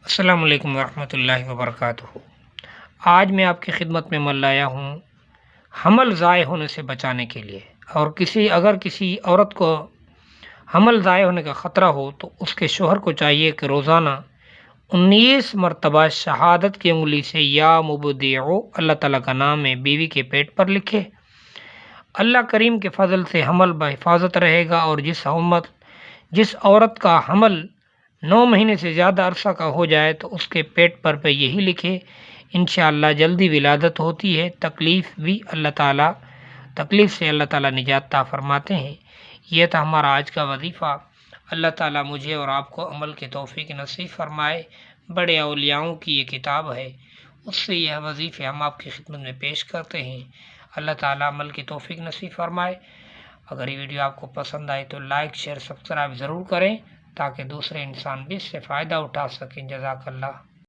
السلام علیکم ورحمۃ اللہ وبرکاتہ۔ آج میں آپ کی خدمت میں مل لایا ہوں حمل ضائع ہونے سے بچانے کے لیے، اور اگر کسی عورت کو حمل ضائع ہونے کا خطرہ ہو تو اس کے شوہر کو چاہیے کہ روزانہ 19 مرتبہ شہادت کی انگلی سے یا مبدیعو اللہ تعالیٰ کا نام ہے بیوی کے پیٹ پر لکھے۔ اللہ کریم کے فضل سے حمل بحفاظت رہے گا، اور جس عورت کا حمل 9 مہینے سے زیادہ عرصہ کا ہو جائے تو اس کے پیٹ پر یہی لکھے، انشاءاللہ جلدی ولادت ہوتی ہے۔ تکلیف سے اللہ تعالیٰ نجات عطا فرماتے ہیں۔ یہ تھا ہمارا آج کا وظیفہ۔ اللہ تعالیٰ مجھے اور آپ کو عمل کی توفیق نصیب فرمائے۔ بڑے اولیاؤں کی یہ کتاب ہے، اس سے یہ وظیفے ہم آپ کی خدمت میں پیش کرتے ہیں۔ اللہ تعالیٰ عمل کی توفیق نصیب فرمائے۔ اگر یہ ویڈیو آپ کو پسند آئے تو لائک، شیئر، سبسکرائب ضرور کریں تاکہ دوسرے انسان بھی اس سے فائدہ اٹھا سکیں۔ جزاک اللہ۔